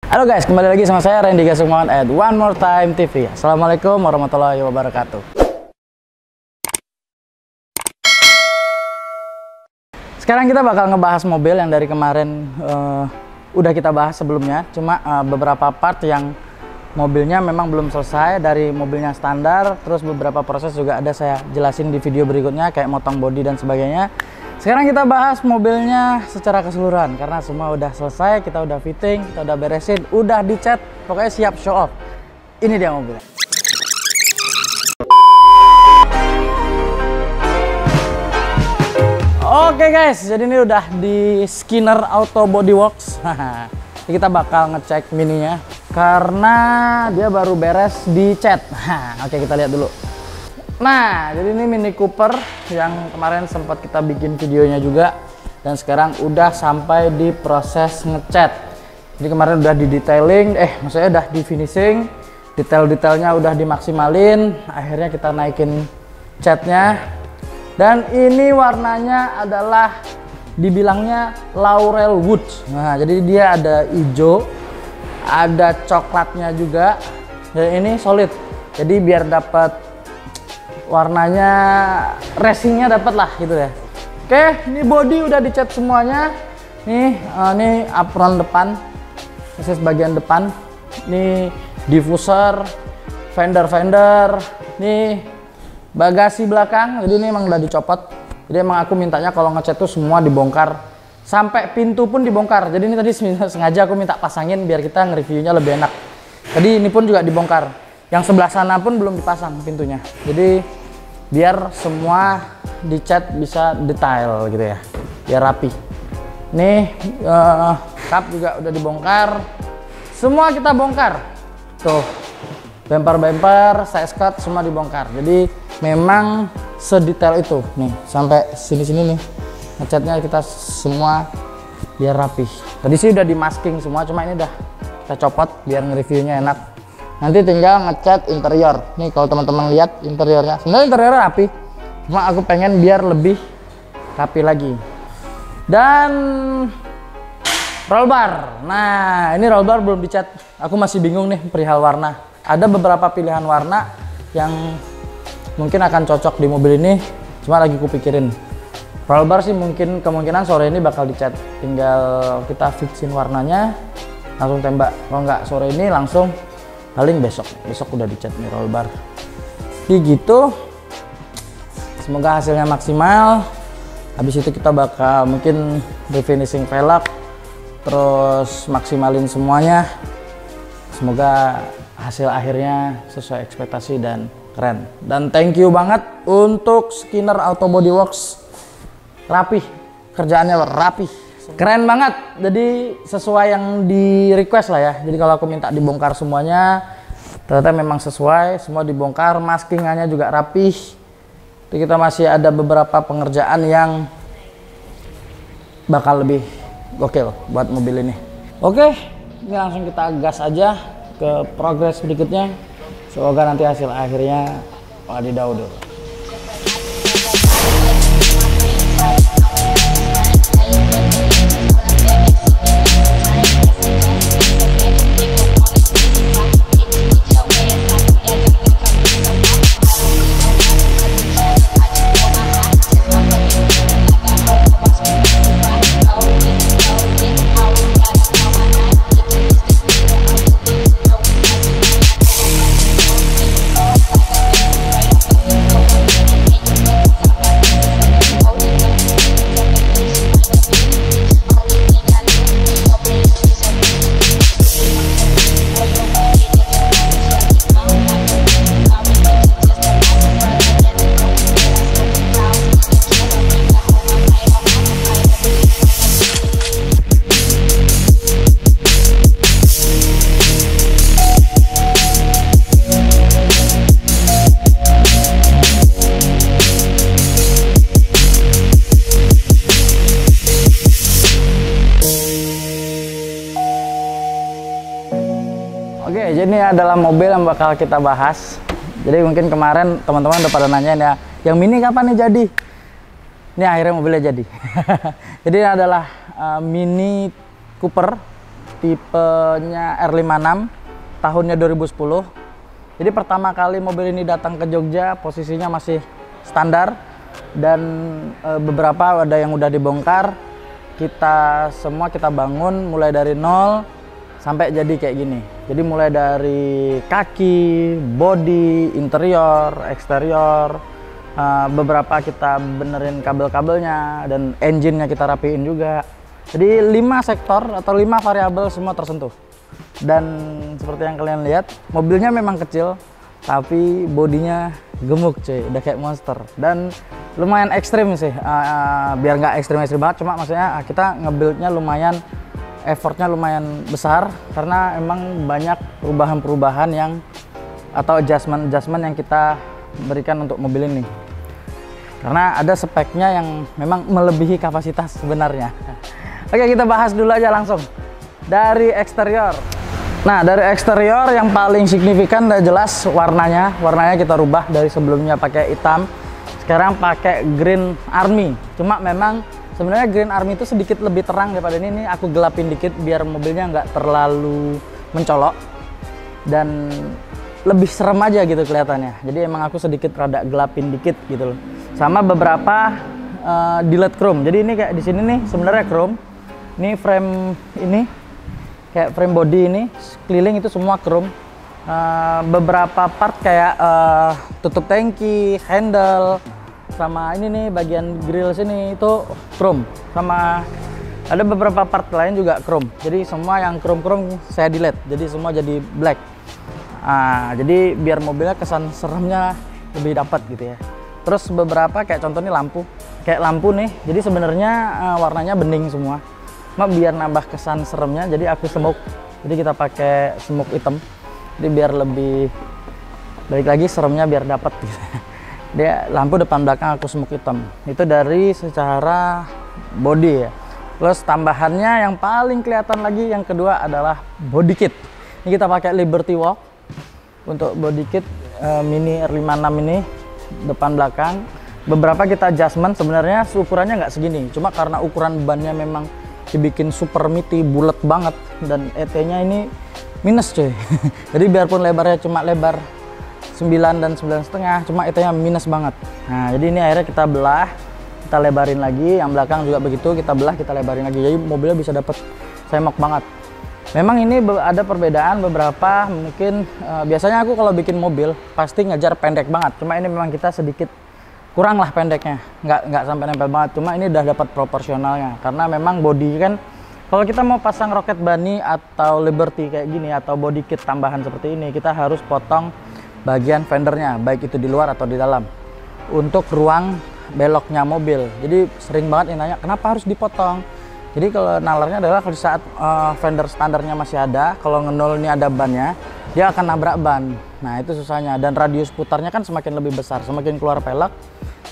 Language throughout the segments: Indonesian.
Halo guys, kembali lagi sama saya Randy Gasukmawan at One More Time TV. Assalamualaikum warahmatullahi wabarakatuh. Sekarang kita bakal ngebahas mobil yang dari kemarin udah kita bahas sebelumnya. Cuma beberapa part yang mobilnya memang belum selesai, dari mobilnya standar. Terus beberapa proses juga ada saya jelasin di video berikutnya, kayak motong bodi dan sebagainya. Sekarang kita bahas mobilnya secara keseluruhan, karena semua udah selesai, kita udah fitting, kita udah beresin, udah dicat, pokoknya siap show off. Ini dia mobilnya. Oke guys, jadi ini udah di Skinner Auto Body Works. Kita bakal ngecek mininya, karena dia baru beres dicat. Oke, kita lihat dulu. Nah, jadi ini Mini Cooper yang kemarin sempat kita bikin videonya juga, dan sekarang udah sampai di proses ngecat. Jadi kemarin udah di detailing, maksudnya udah di finishing, detail-detailnya udah dimaksimalin, akhirnya kita naikin catnya. Dan ini warnanya adalah dibilangnya Laurel Wood. Nah, jadi dia ada hijau, ada coklatnya juga, dan ini solid. Jadi biar dapat warnanya, racingnya dapat lah gitu ya. Oke, ini body udah dicat semuanya. Nih, ini apron depan, ini bagian depan. Ini diffuser, fender, nih bagasi belakang. Jadi ini emang udah dicopot. Jadi emang aku mintanya kalau ngecat tuh semua dibongkar, sampai pintu pun dibongkar. Jadi ini tadi sengaja aku minta pasangin biar kita nge-reviewnya lebih enak. Tadi ini pun juga dibongkar. Yang sebelah sana pun belum dipasang pintunya. Jadi biar semua dicat bisa detail gitu ya, biar rapi. Nih kap juga udah dibongkar, semua kita bongkar. Tuh, bumper, side skirt semua dibongkar. Jadi memang sedetail itu nih, sampai sini nih ngecatnya kita semua biar rapi. Tadi sih udah di masking semua, cuma ini udah kita copot biar nge-reviewnya enak. Nanti tinggal ngecat interior. Nih kalau teman-teman lihat interiornya, sebenarnya interiornya rapi, cuma aku pengen biar lebih rapi lagi. Dan roll bar, nah ini roll bar belum dicat. Aku masih bingung nih perihal warna. Ada beberapa pilihan warna yang mungkin akan cocok di mobil ini, cuma lagi kupikirin. Roll bar sih mungkin kemungkinan sore ini bakal dicat, tinggal kita fixin warnanya, langsung tembak. Kalau nggak sore ini langsung paling besok udah dicat nih roll bar. Jadi gitu, semoga hasilnya maksimal. Habis itu kita bakal mungkin refinishing velg, terus maksimalin semuanya. Semoga hasil akhirnya sesuai ekspektasi dan keren. Dan thank you banget untuk Skinner Auto Body Works, rapih, kerjaannya rapih, keren banget. Jadi sesuai yang di request lah ya. Jadi kalau aku minta dibongkar semuanya, ternyata memang sesuai, semua dibongkar. Maskingannya juga rapih. Jadi kita masih ada beberapa pengerjaan yang bakal lebih gokil buat mobil ini. Oke, ini langsung kita gas aja ke progres berikutnya. Semoga nanti hasil akhirnya wadidaw dulu. Oke, jadi ini adalah mobil yang bakal kita bahas. Jadi mungkin kemarin teman-teman udah pada nanyain ya, yang mini kapan nih jadi? Ini akhirnya mobilnya jadi. Jadi ini adalah Mini Cooper tipenya R56, tahunnya 2010. Jadi pertama kali mobil ini datang ke Jogja, posisinya masih standar, dan beberapa ada yang udah dibongkar. Kita bangun mulai dari nol sampai jadi kayak gini. Jadi mulai dari kaki, bodi, interior, eksterior, beberapa kita benerin kabel-kabelnya, dan engine-nya kita rapiin juga. Jadi 5 sektor atau 5 variabel semua tersentuh. Dan seperti yang kalian lihat, mobilnya memang kecil, tapi bodinya gemuk cuy, udah kayak monster. Dan lumayan ekstrim sih, biar nggak ekstrim-ekstrim banget, cuma maksudnya kita nge-build-nya lumayan, effortnya lumayan besar, karena emang banyak perubahan-perubahan yang atau adjustment yang kita berikan untuk mobil ini. Karena ada speknya yang memang melebihi kapasitas sebenarnya. Oke, kita bahas dulu aja langsung dari eksterior. Nah, dari eksterior yang paling signifikan udah jelas warnanya. Warnanya kita rubah dari sebelumnya pakai hitam, sekarang pakai green army. Cuma memang sebenarnya green army itu sedikit lebih terang daripada ini. Ini aku gelapin dikit biar mobilnya nggak terlalu mencolok dan lebih serem aja gitu kelihatannya. Jadi emang aku sedikit rada gelapin dikit gitu loh. Sama beberapa delete chrome. Jadi ini kayak di sini nih sebenarnya chrome. Ini frame ini kayak frame body ini keliling itu semua chrome. Beberapa part kayak tutup tangki, handle, sama ini nih bagian grill sini itu chrome. Sama ada beberapa part lain juga chrome. Jadi semua yang chrome saya delete. Jadi semua jadi black. Jadi biar mobilnya kesan seremnya lebih dapat gitu ya. Terus beberapa kayak contoh nih kayak lampu nih. Jadi sebenarnya warnanya bening semua. Biar nambah kesan seremnya, jadi aku smoke. Jadi kita pakai smoke hitam. Jadi biar lebih balik lagi seremnya biar dapat gitu. Dia lampu depan belakang aku smoke hitam. Itu dari secara body ya. Terus tambahannya yang paling kelihatan lagi yang kedua adalah body kit. Ini kita pakai Liberty Walk untuk body kit Mini R56 ini depan belakang. Beberapa kita adjustment, sebenarnya ukurannya nggak segini. Cuma karena ukuran bannya memang dibikin super meaty, bulat banget, dan ET-nya ini minus cuy. Jadi biarpun lebarnya cuma lebar 9 dan 9,5, cuma ET-nya minus banget. Nah, jadi ini akhirnya kita belah, kita lebarin lagi, yang belakang juga begitu, kita belah, kita lebarin lagi. Jadi mobilnya bisa dapat semok banget. Memang ini ada perbedaan beberapa, mungkin biasanya aku kalau bikin mobil pasti ngejar pendek banget. Cuma ini memang kita sedikit kurang lah pendeknya, nggak sampai nempel banget. Cuma ini udah dapat proporsionalnya, karena memang body kan kalau kita mau pasang Rocket Bunny atau Liberty kayak gini atau body kit tambahan seperti ini, kita harus potong bagian fendernya, baik itu di luar atau di dalam, untuk ruang beloknya mobil. Jadi sering banget yang nanya kenapa harus dipotong. Jadi kalau nalarnya adalah kalau saat fender standarnya masih ada, kalau ngenol ini ada bannya, dia akan nabrak ban. Nah itu susahnya, dan radius putarnya kan semakin lebih besar, semakin keluar pelek,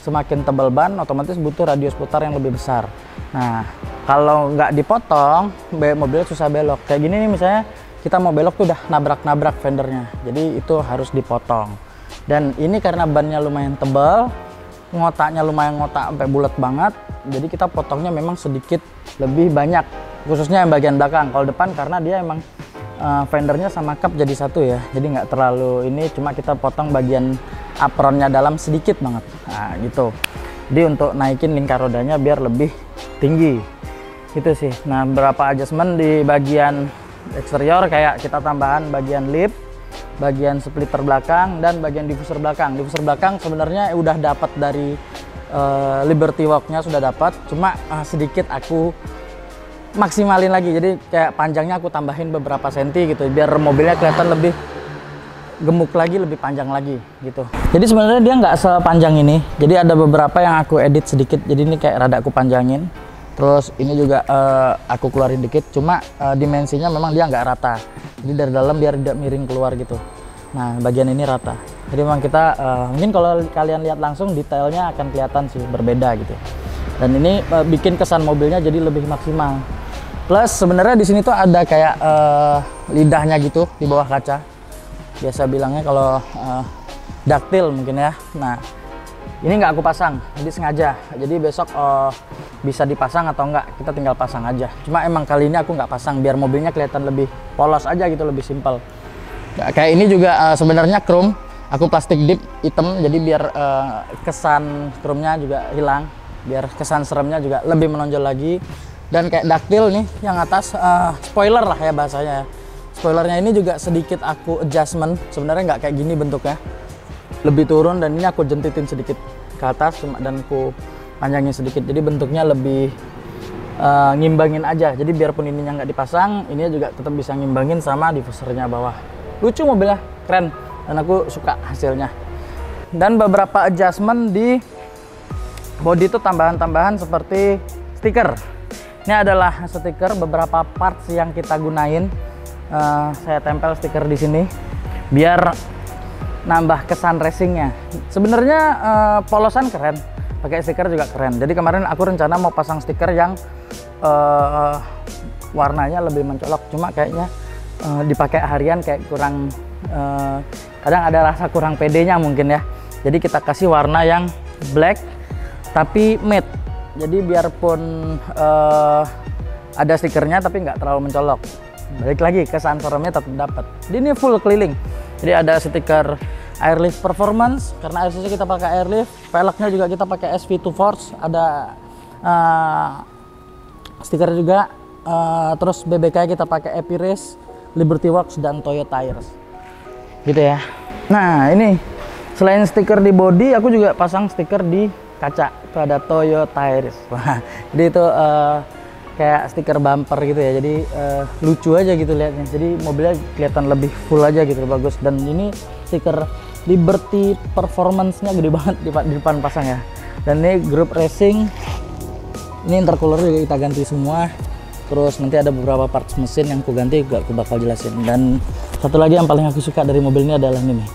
semakin tebal ban, otomatis butuh radius putar yang lebih besar. Nah kalau nggak dipotong, mobilnya susah belok. Kayak gini nih misalnya, kita mau belok tuh udah nabrak-nabrak fendernya, jadi itu harus dipotong. Dan ini karena bannya lumayan tebal, ngotaknya lumayan ngotak sampai bulat banget, jadi kita potongnya memang sedikit lebih banyak, khususnya yang bagian belakang. Kalau depan karena dia emang fendernya sama cup jadi satu ya, jadi nggak terlalu ini, cuma kita potong bagian apronnya dalam sedikit banget. Nah gitu, jadi untuk naikin lingkar rodanya biar lebih tinggi gitu sih. Nah beberapa adjustment di bagian eksterior kayak kita tambahan bagian lip, bagian splitter belakang, dan bagian diffuser belakang. Diffuser belakang sebenarnya udah dapat dari Liberty Walk-nya sudah dapat, cuma sedikit aku maksimalin lagi. Jadi kayak panjangnya aku tambahin beberapa senti gitu, biar mobilnya kelihatan lebih gemuk lagi, lebih panjang lagi gitu. Jadi sebenarnya dia nggak sepanjang ini. Jadi ada beberapa yang aku edit sedikit. Jadi ini kayak rada aku panjangin. Terus ini juga aku keluarin dikit. Cuma dimensinya memang dia nggak rata. Jadi dari dalam biar tidak miring keluar gitu. Nah bagian ini rata. Jadi memang kita mungkin kalau kalian lihat langsung detailnya akan kelihatan sih berbeda gitu. Dan ini bikin kesan mobilnya jadi lebih maksimal. Plus sebenarnya di sini tuh ada kayak lidahnya gitu di bawah kaca. Biasa bilangnya kalau daktil mungkin ya. Nah ini nggak aku pasang, jadi sengaja. Jadi besok bisa dipasang atau enggak, kita tinggal pasang aja. Cuma emang kali ini aku nggak pasang biar mobilnya kelihatan lebih polos aja gitu, lebih simpel. Kayak ini juga sebenarnya chrome, aku plastik dip hitam, jadi biar kesan chrome-nya juga hilang, biar kesan seremnya juga lebih menonjol lagi. Dan kayak daktil nih yang atas, spoiler lah ya bahasanya. Spoilernya ini juga sedikit aku adjustment, sebenarnya nggak kayak gini bentuknya, lebih turun, dan ini aku jentitin sedikit ke atas dan aku panjangin sedikit, jadi bentuknya lebih ngimbangin aja. Jadi biarpun ininya nggak dipasang, ini juga tetap bisa ngimbangin sama diffusernya bawah. Lucu mobilnya, keren, dan aku suka hasilnya. Dan beberapa adjustment di body itu tambahan-tambahan seperti stiker. Ini adalah stiker beberapa parts yang kita gunain. Saya tempel stiker di sini biar nambah kesan racingnya. Sebenarnya polosan keren, pakai stiker juga keren. Jadi kemarin aku rencana mau pasang stiker yang warnanya lebih mencolok, cuma kayaknya dipakai harian kayak kurang, kadang ada rasa kurang pedenya mungkin ya. Jadi kita kasih warna yang black tapi matte, jadi biarpun ada stikernya tapi nggak terlalu mencolok. Balik lagi kesan seremnya tetap dapat. Jadi ini full keliling. Jadi ada stiker Airlift Performance, karena RCC kita pakai Airlift. Velgnya juga kita pakai SV2 Force. Ada stiker juga. Terus BBK kita pakai Epi Race, Liberty Works, dan Toyo Tires. Gitu ya. Nah ini selain stiker di body, aku juga pasang stiker di kaca. Itu ada Toyo Tires. Wah, jadi itu kayak stiker bumper gitu ya, jadi lucu aja gitu lihatnya, jadi mobilnya kelihatan lebih full aja gitu, bagus. Dan ini stiker Liberty Performance-nya gede banget di depan pasang ya. Dan ini Group Racing, ini intercooler juga kita ganti semua. Terus nanti ada beberapa parts mesin yang aku ganti, aku bakal jelasin. Dan satu lagi yang paling aku suka dari mobil ini adalah ini nih,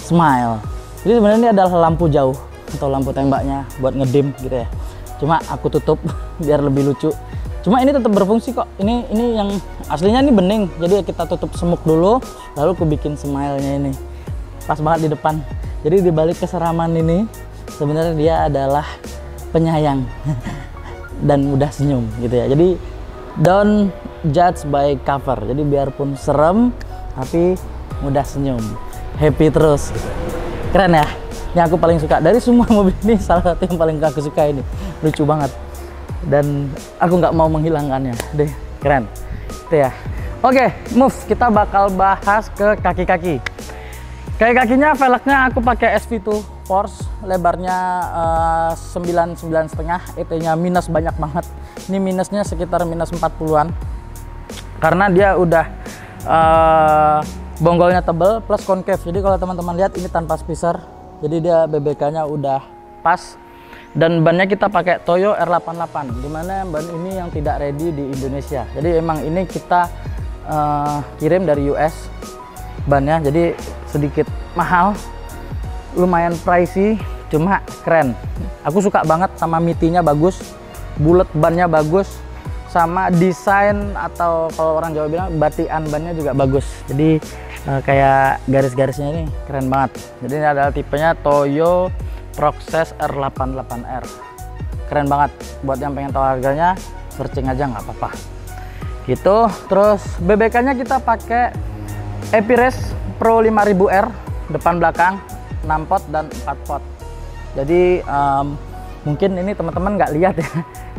Smile. Jadi sebenarnya ini adalah lampu jauh atau lampu tembaknya buat ngedim gitu ya, cuma aku tutup biar lebih lucu. Cuma ini tetap berfungsi kok. Ini yang aslinya ini bening, jadi kita tutup semuk dulu, lalu aku bikin smile-nya ini pas banget di depan. Jadi di balik keseraman ini sebenarnya dia adalah penyayang dan mudah senyum gitu ya. Jadi don't judge by cover, jadi biarpun serem tapi mudah senyum, happy terus gitu. Keren ya, yang aku paling suka dari semua mobil ini, salah satu yang paling aku suka ini, lucu banget dan aku nggak mau menghilangkannya deh, keren itu ya. Oke, move, kita bakal bahas ke kaki-kaki. Kaki-kakinya velgnya aku pakai SV2 Force, lebarnya 99,5, ET-nya minus banyak banget. Ini minusnya sekitar minus 40-an karena dia udah bonggolnya tebel plus concave. Jadi kalau teman-teman lihat ini tanpa spacer, jadi dia BBK-nya udah pas. Dan bannya kita pakai Toyo R88, dimana ban ini yang tidak ready di Indonesia. Jadi emang ini kita kirim dari US bannya, jadi sedikit mahal, lumayan pricey, cuma keren. Aku suka banget sama mitinya bagus, bulat bannya bagus, sama desain atau kalau orang Jawa bilang batian bannya juga bagus. Jadi kayak garis-garisnya ini keren banget. Jadi ini adalah tipenya Toyo Proxes R88R, keren banget. Buat yang pengen tahu harganya, searching aja nggak apa-apa gitu. Terus BBK nya kita pakai Epi Race Pro 5000R, depan belakang 6 pot dan 4 pot. Jadi mungkin ini teman-teman nggak lihat ya,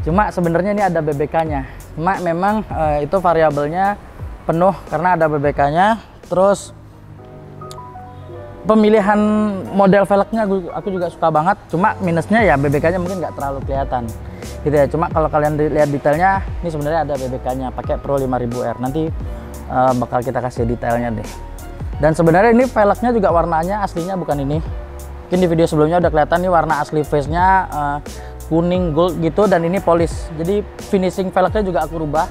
cuma sebenarnya ini ada BBK nya, cuma memang itu variabelnya penuh karena ada BBK nya. Terus pemilihan model velgnya aku juga suka banget, cuma minusnya ya BBK nya mungkin nggak terlalu kelihatan gitu ya. Cuma kalau kalian lihat detailnya, ini sebenarnya ada BBK nya, pakai Pro 5000R. Nanti bakal kita kasih detailnya deh. Dan sebenarnya ini velgnya juga warnanya aslinya bukan ini, mungkin di video sebelumnya udah kelihatan nih warna asli face nya kuning gold gitu, dan ini polish. Jadi finishing velgnya juga aku rubah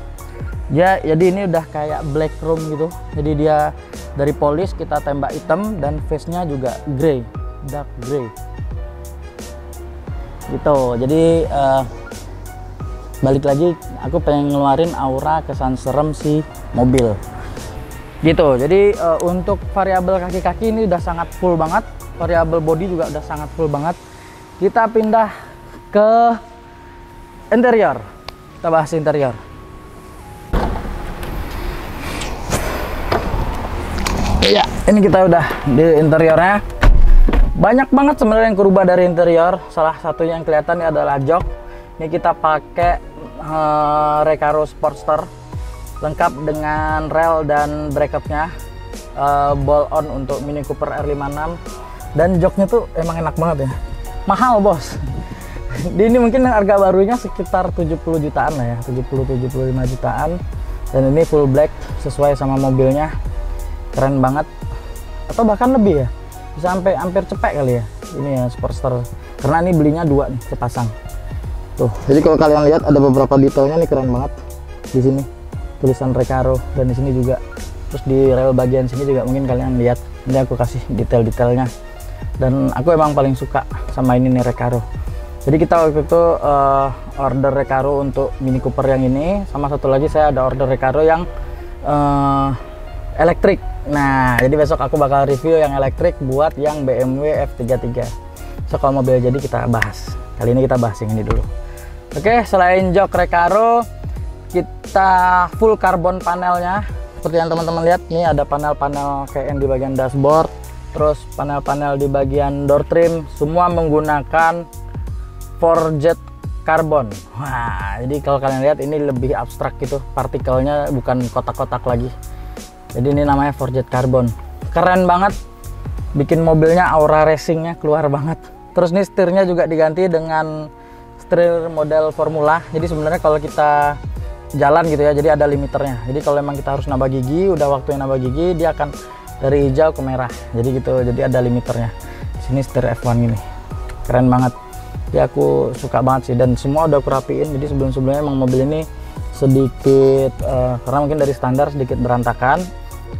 ya, jadi ini udah kayak black chrome gitu. Jadi dia dari polish kita tembak hitam, dan face nya juga grey, dark grey gitu. Jadi balik lagi, aku pengen ngeluarin aura kesan serem si mobil gitu. Jadi untuk variabel kaki-kaki ini udah sangat full banget, variabel body juga udah sangat full banget. Kita pindah ke interior. Kita bahas interior. Iya, ini kita udah di interiornya. Banyak banget sebenarnya yang berubah dari interior. Salah satunya yang kelihatan ini adalah jok. Ini kita pakai Recaro Sportster, lengkap dengan rel dan bracketnya, ball on untuk Mini Cooper R56. Dan joknya tuh emang enak banget ya. Mahal bos. Ini mungkin harga barunya sekitar 70 jutaan lah ya, 70-75 jutaan. Dan ini full black sesuai sama mobilnya, keren banget. Atau bahkan lebih ya, bisa sampai hampir cepek kali ya ini ya Sportster, karena ini belinya 2 nih sepasang tuh. Jadi kalau kalian lihat ada beberapa detailnya nih, keren banget. Di sini tulisan Recaro, dan di sini juga, terus di rel bagian sini juga mungkin kalian lihat. Ini aku kasih detail-detailnya, dan aku emang paling suka sama ini nih Recaro. Jadi kita waktu itu order Recaro untuk Mini Cooper yang ini, sama satu lagi saya ada order Recaro yang elektrik. Nah, jadi besok aku bakal review yang elektrik buat yang BMW F33. So kalau mobil jadi kita bahas. Kali ini kita bahas yang ini dulu. Oke, selain jok Recaro, kita full karbon panelnya. Seperti yang teman-teman lihat, nih ada panel-panel kayak yang di bagian dashboard, terus panel-panel di bagian door trim, semua menggunakan forged karbon. Wah, jadi kalau kalian lihat ini lebih abstrak gitu, partikelnya bukan kotak-kotak lagi. Jadi ini namanya forged karbon. Keren banget, bikin mobilnya aura racingnya keluar banget. Terus nih setirnya juga diganti dengan setir model formula. Jadi sebenarnya kalau kita jalan gitu ya, jadi ada limiternya. Jadi kalau memang kita harus nambah gigi, udah waktunya nambah gigi, dia akan dari hijau ke merah. Jadi gitu, jadi ada limiternya. Sini setir F1 ini, keren banget. Ya aku suka banget sih, dan semua udah aku rapiin. Jadi sebelum-sebelumnya emang mobil ini sedikit karena mungkin dari standar sedikit berantakan,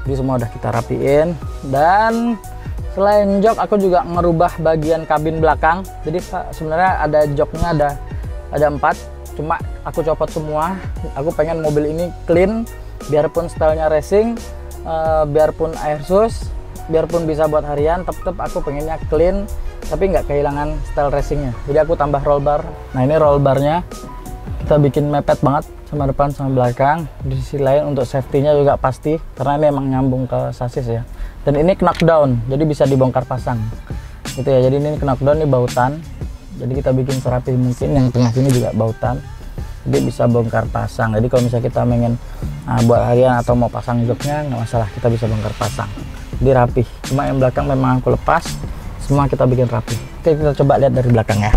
jadi semua udah kita rapiin. Dan selain jok, aku juga ngerubah bagian kabin belakang. Jadi sebenarnya ada joknya ada 4, cuma aku copot semua. Aku pengen mobil ini clean, biarpun stylenya racing, biarpun airsus, biarpun bisa buat harian, tetap aku pengennya clean tapi nggak kehilangan style racingnya. Jadi aku tambah roll bar. Nah ini roll barnya kita bikin mepet banget sama depan sama belakang. Di sisi lain untuk safety-nya juga pasti, karena ini emang nyambung ke sasis ya. Dan ini knockdown, jadi bisa dibongkar pasang gitu ya. Jadi ini knockdown, ini bautan, jadi kita bikin serapi mungkin. Yang tengah sini juga bautan, jadi bisa bongkar pasang. Jadi kalau misalnya kita pengen buat harian atau mau pasang joknya, nggak masalah, kita bisa bongkar pasang. Jadi rapi. Cuma yang belakang memang aku lepas, semua kita bikin rapi. Oke, kita coba lihat dari belakang ya.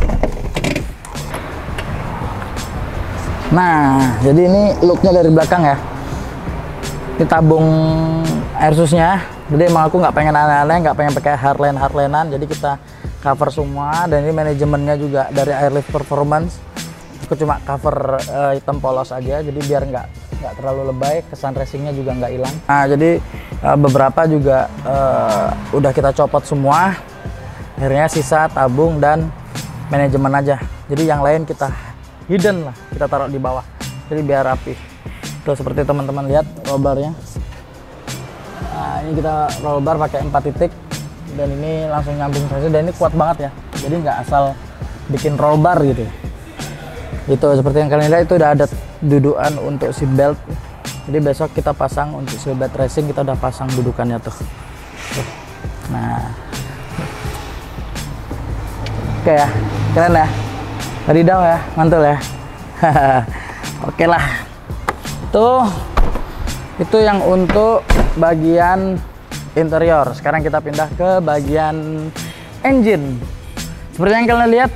Nah, jadi ini looknya dari belakang ya. Ini tabung airsusnya. Jadi emang aku nggak pengen aneh-aneh, nggak pengen pakai hardline-hardlinean. Jadi kita cover semua. Dan ini manajemennya juga dari Airlift Performance. Aku cuma cover hitam polos aja, jadi biar nggak terlalu lebay, kesan racingnya juga nggak hilang. Nah, jadi beberapa juga udah kita copot semua. Akhirnya sisa tabung dan manajemen aja. Jadi yang lain kita hidden lah, kita taruh di bawah, jadi biar rapi. Tuh seperti teman-teman lihat roll barnya. Nah, ini kita roll bar pakai 4 titik, dan ini langsung nyambung saja, dan ini kuat banget ya. Jadi nggak asal bikin roll bar gitu. Itu seperti yang kalian lihat, itu udah ada dudukan untuk seat belt. Jadi besok kita pasang untuk seat belt racing, kita udah pasang dudukannya tuh. Nah, oke ya, keren ya. Wadidaw ya, mantul ya. Oke lah. Tuh, itu yang untuk bagian interior. Sekarang kita pindah ke bagian engine. Seperti yang kalian lihat,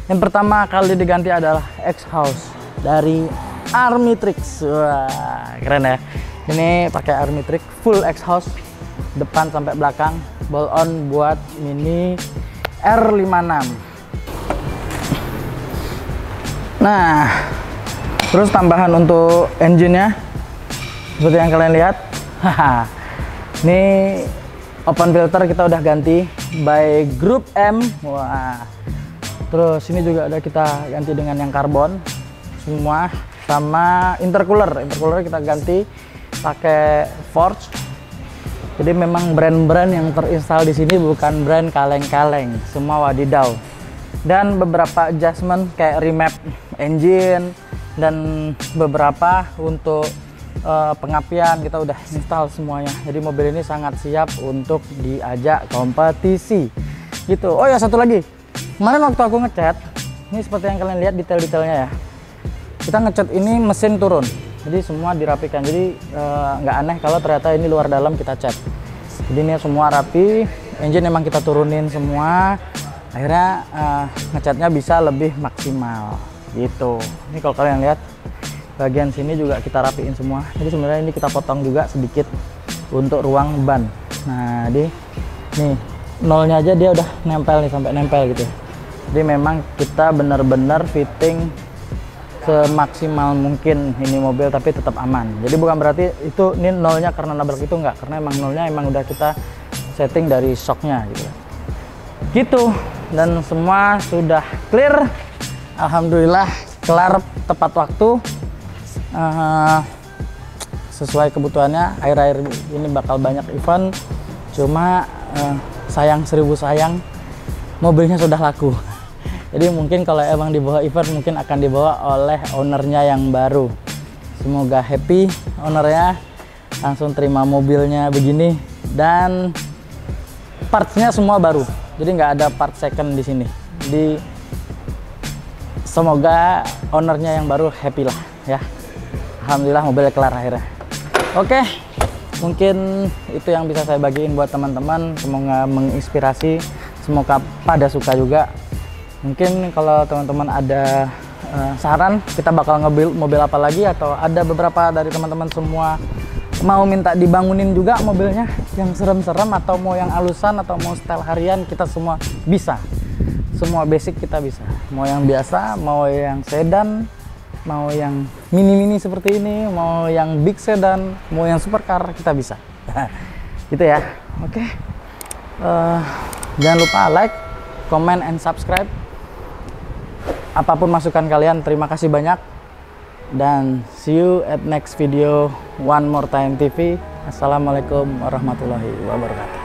yang pertama kali diganti adalah exhaust dari Armitrix. Wah, keren ya. Ini pakai Armitrix full exhaust, depan sampai belakang, ball on buat Mini R56. Nah, terus tambahan untuk engine-nya seperti yang kalian lihat. Ini open filter kita udah ganti by Group M. Wah. Terus ini juga ada kita ganti dengan yang karbon semua, sama intercooler kita ganti pakai Forge. Jadi memang brand-brand yang terinstall di sini bukan brand kaleng-kaleng, semua wadidaw. dan beberapa adjustment kayak remap engine dan beberapa untuk pengapian kita udah install semuanya. Jadi mobil ini sangat siap untuk diajak kompetisi gitu. Oh ya, satu lagi, kemarin waktu aku ngecat, ini seperti yang kalian lihat detail-detailnya ya, kita ngecat ini mesin turun, jadi semua dirapikan. Jadi nggak aneh kalau ternyata ini luar dalam kita cat. Jadi ini semua rapi, engine emang kita turunin semua, akhirnya ngecatnya bisa lebih maksimal gitu. Ini kalau kalian lihat bagian sini juga kita rapiin semua. Jadi sebenarnya ini kita potong juga sedikit untuk ruang ban. Nah, nih nolnya aja dia udah nempel nih, sampai nempel gitu. Jadi memang kita benar-benar fitting semaksimal mungkin ini mobil, tapi tetap aman. Jadi bukan berarti itu ini nolnya karena nabrak itu, enggak, karena emang nolnya emang udah kita setting dari shocknya gitu. Dan semua sudah clear, alhamdulillah kelar tepat waktu. Sesuai kebutuhannya. Akhir-akhir ini bakal banyak event, cuma sayang 1000 sayang mobilnya sudah laku. Jadi mungkin kalau emang dibawa event mungkin akan dibawa oleh ownernya yang baru. Semoga happy ownernya, langsung terima mobilnya begini, dan partsnya semua baru, jadi nggak ada part second di sini. Jadi semoga ownernya yang baru happy lah ya. Alhamdulillah mobilnya kelar akhirnya. Oke, mungkin itu yang bisa saya bagiin buat teman-teman. Semoga menginspirasi, semoga pada suka juga. Mungkin kalau teman-teman ada saran kita bakal nge-build mobil apa lagi, atau ada beberapa dari teman-teman semua mau minta dibangunin juga mobilnya yang serem-serem, atau mau yang alusan, atau mau style harian, kita semua bisa. Semua basic kita bisa. Mau yang biasa, mau yang sedan, mau yang mini-mini seperti ini, mau yang big sedan, mau yang supercar, kita bisa. Gitu ya. Oke. Jangan lupa like, comment, and subscribe. Apapun masukan kalian, terima kasih banyak. Dan see you at next video One More Time TV. Assalamualaikum warahmatullahi wabarakatuh.